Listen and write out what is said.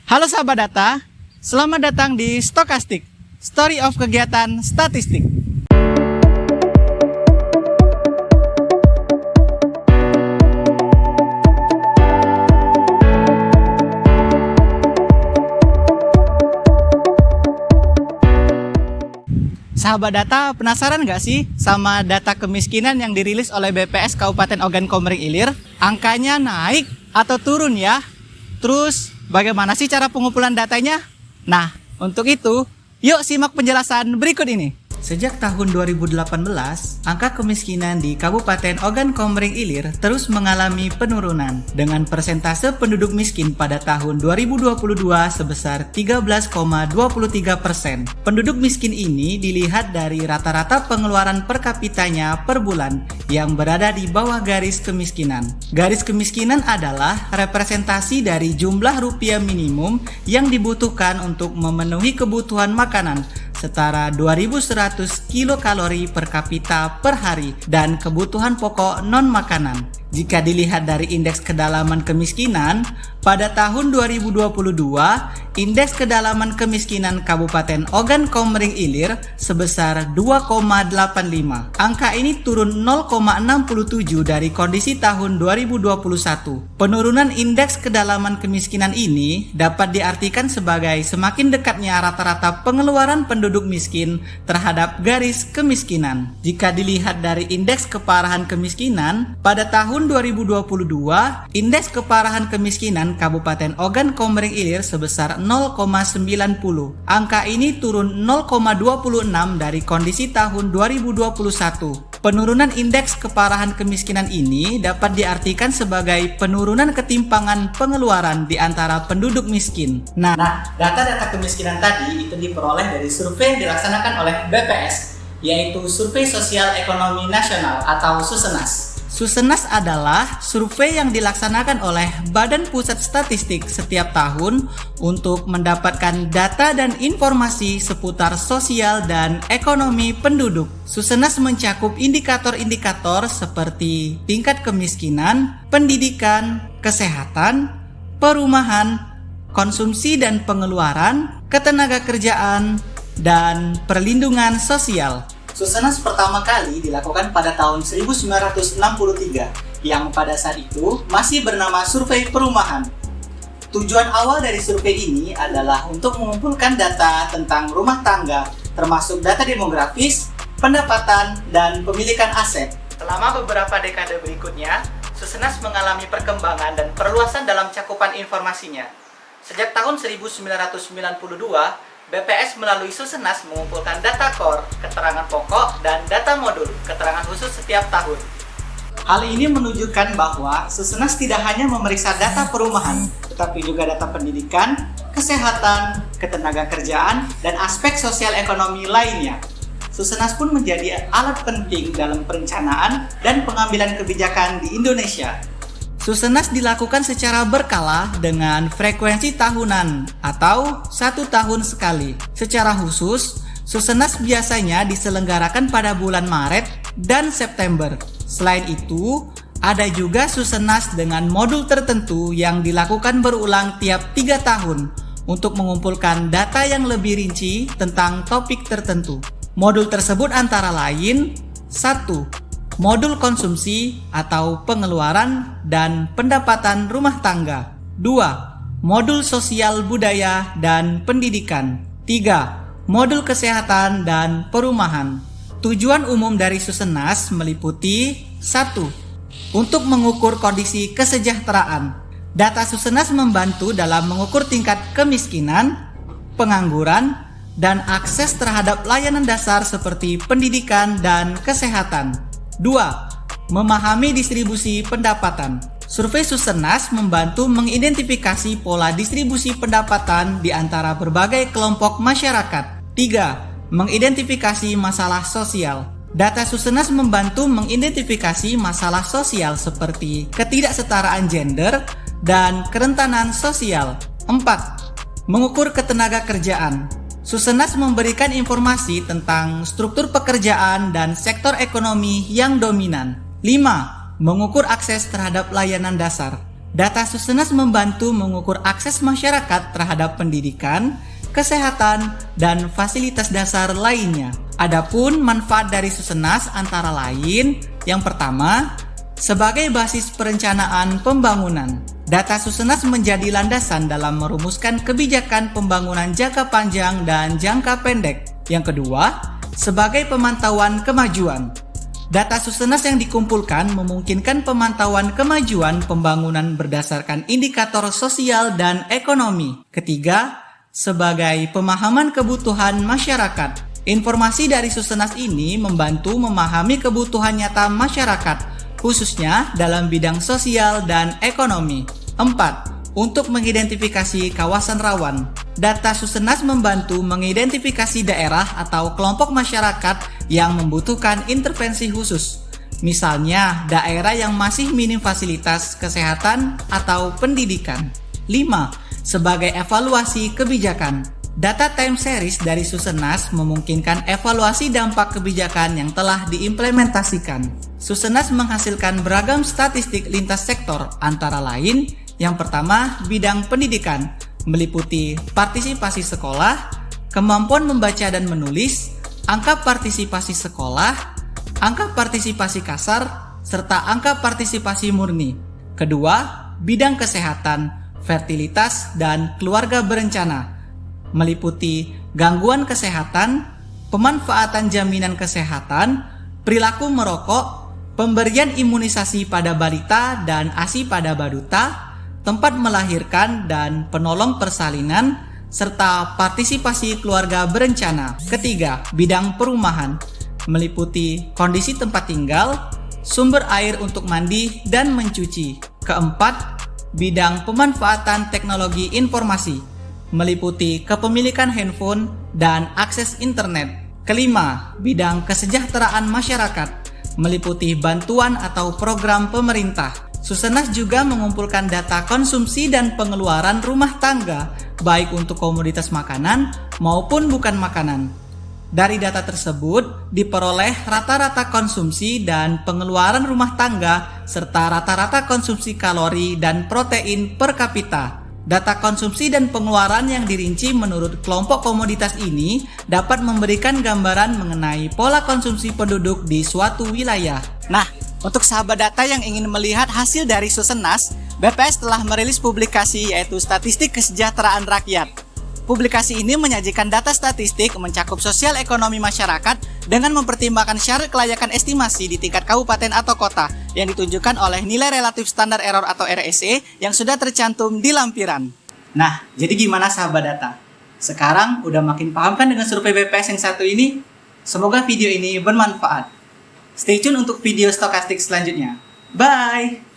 Halo sahabat data, selamat datang di Stokastik, Story of Kegiatan Statistik. Sahabat data, penasaran nggak sih sama data kemiskinan yang dirilis oleh BPS Kabupaten Ogan Komering Ilir? Angkanya naik atau turun ya? Terus bagaimana sih cara pengumpulan datanya? Nah, untuk itu, yuk simak penjelasan berikut ini. Sejak tahun 2018, angka kemiskinan di Kabupaten Ogan Komering Ilir terus mengalami penurunan dengan persentase penduduk miskin pada tahun 2022 sebesar 13,23%. Penduduk miskin ini dilihat dari rata-rata pengeluaran per kapitanya per bulan yang berada di bawah garis kemiskinan. Garis kemiskinan adalah representasi dari jumlah rupiah minimum yang dibutuhkan untuk memenuhi kebutuhan makanan setara 2.100 kilokalori per kapita per hari dan kebutuhan pokok non-makanan. Jika dilihat dari indeks kedalaman kemiskinan, pada tahun 2022, indeks kedalaman kemiskinan Kabupaten Ogan Komering Ilir sebesar 2,85. Angka ini turun 0,67 dari kondisi tahun 2021. Penurunan indeks kedalaman kemiskinan ini dapat diartikan sebagai semakin dekatnya rata-rata pengeluaran penduduk miskin terhadap garis kemiskinan. Jika dilihat dari indeks keparahan kemiskinan, pada tahun 2022, indeks keparahan kemiskinan Kabupaten Ogan Komering Ilir sebesar 0,90. Angka ini turun 0,26 dari kondisi tahun 2021. Penurunan indeks keparahan kemiskinan ini dapat diartikan sebagai penurunan ketimpangan pengeluaran di antara penduduk miskin. Nah, data-data kemiskinan tadi itu diperoleh dari survei yang dilaksanakan oleh BPS, yaitu Survei Sosial Ekonomi Nasional atau Susenas. Susenas adalah survei yang dilaksanakan oleh Badan Pusat Statistik setiap tahun untuk mendapatkan data dan informasi seputar sosial dan ekonomi penduduk. Susenas mencakup indikator-indikator seperti tingkat kemiskinan, pendidikan, kesehatan, perumahan, konsumsi dan pengeluaran, ketenagakerjaan, dan perlindungan sosial. Susenas pertama kali dilakukan pada tahun 1963 yang pada saat itu masih bernama survei perumahan. Tujuan awal dari survei ini adalah untuk mengumpulkan data tentang rumah tangga, termasuk data demografis, pendapatan, dan pemilikan aset. Selama beberapa dekade berikutnya, Susenas mengalami perkembangan dan perluasan dalam cakupan informasinya. Sejak tahun 1992, BPS melalui Susenas mengumpulkan data core, keterangan pokok, dan data modul, keterangan khusus setiap tahun. Hal ini menunjukkan bahwa Susenas tidak hanya memeriksa data perumahan, tetapi juga data pendidikan, kesehatan, ketenagakerjaan, dan aspek sosial ekonomi lainnya. Susenas pun menjadi alat penting dalam perencanaan dan pengambilan kebijakan di Indonesia. Susenas dilakukan secara berkala dengan frekuensi tahunan atau 1 tahun sekali. Secara khusus, Susenas biasanya diselenggarakan pada bulan Maret dan September. Selain itu, ada juga Susenas dengan modul tertentu yang dilakukan berulang tiap 3 tahun untuk mengumpulkan data yang lebih rinci tentang topik tertentu. Modul tersebut antara lain 1. Modul konsumsi atau pengeluaran dan pendapatan rumah tangga. 2. Modul sosial budaya dan pendidikan. 3. Modul kesehatan dan perumahan. Tujuan umum dari Susenas meliputi 1. Untuk mengukur kondisi kesejahteraan. Data Susenas membantu dalam mengukur tingkat kemiskinan, pengangguran, dan akses terhadap layanan dasar seperti pendidikan dan kesehatan. 2. Memahami distribusi pendapatan. Survei Susenas membantu mengidentifikasi pola distribusi pendapatan di antara berbagai kelompok masyarakat. 3. Mengidentifikasi masalah sosial. Data Susenas membantu mengidentifikasi masalah sosial seperti ketidaksetaraan gender dan kerentanan sosial. 4. Mengukur ketenagakerjaan. Susenas memberikan informasi tentang struktur pekerjaan dan sektor ekonomi yang dominan. 5. Mengukur akses terhadap layanan dasar. Data Susenas membantu mengukur akses masyarakat terhadap pendidikan, kesehatan, dan fasilitas dasar lainnya. Adapun manfaat dari Susenas antara lain, yang pertama, sebagai basis perencanaan pembangunan. Data Susenas menjadi landasan dalam merumuskan kebijakan pembangunan jangka panjang dan jangka pendek. Yang kedua, sebagai pemantauan kemajuan. Data Susenas yang dikumpulkan memungkinkan pemantauan kemajuan pembangunan berdasarkan indikator sosial dan ekonomi. Ketiga, sebagai pemahaman kebutuhan masyarakat. Informasi dari Susenas ini membantu memahami kebutuhan nyata masyarakat, khususnya dalam bidang sosial dan ekonomi. 4. Untuk mengidentifikasi kawasan rawan. Data Susenas membantu mengidentifikasi daerah atau kelompok masyarakat yang membutuhkan intervensi khusus. Misalnya, daerah yang masih minim fasilitas kesehatan atau pendidikan. 5. Sebagai evaluasi kebijakan. Data time series dari Susenas memungkinkan evaluasi dampak kebijakan yang telah diimplementasikan. Susenas menghasilkan beragam statistik lintas sektor, antara lain, yang pertama, bidang pendidikan, meliputi partisipasi sekolah, kemampuan membaca dan menulis, angka partisipasi sekolah, angka partisipasi kasar, serta angka partisipasi murni. Kedua, bidang kesehatan, fertilitas, dan keluarga berencana, meliputi gangguan kesehatan, pemanfaatan jaminan kesehatan, perilaku merokok, pemberian imunisasi pada balita dan ASI pada baduta, tempat melahirkan dan penolong persalinan, serta partisipasi keluarga berencana. Ketiga, bidang perumahan, meliputi kondisi tempat tinggal, sumber air untuk mandi dan mencuci. Keempat, bidang pemanfaatan teknologi informasi, meliputi kepemilikan handphone dan akses internet. Kelima, bidang kesejahteraan masyarakat, meliputi bantuan atau program pemerintah. Susenas juga mengumpulkan data konsumsi dan pengeluaran rumah tangga, baik untuk komoditas makanan maupun bukan makanan. Dari data tersebut diperoleh rata-rata konsumsi dan pengeluaran rumah tangga serta rata-rata konsumsi kalori dan protein per kapita. Data konsumsi dan pengeluaran yang dirinci menurut kelompok komoditas ini dapat memberikan gambaran mengenai pola konsumsi penduduk di suatu wilayah. Nah, untuk sahabat data yang ingin melihat hasil dari Susenas, BPS telah merilis publikasi yaitu Statistik Kesejahteraan Rakyat. Publikasi ini menyajikan data statistik mencakup sosial ekonomi masyarakat dengan mempertimbangkan syarat kelayakan estimasi di tingkat kabupaten atau kota yang ditunjukkan oleh nilai relatif standar error atau RSE yang sudah tercantum di lampiran. Nah, jadi gimana sahabat data? Sekarang udah makin paham kan dengan survei BPS yang satu ini? Semoga video ini bermanfaat. Stay tune untuk video stokastik selanjutnya. Bye!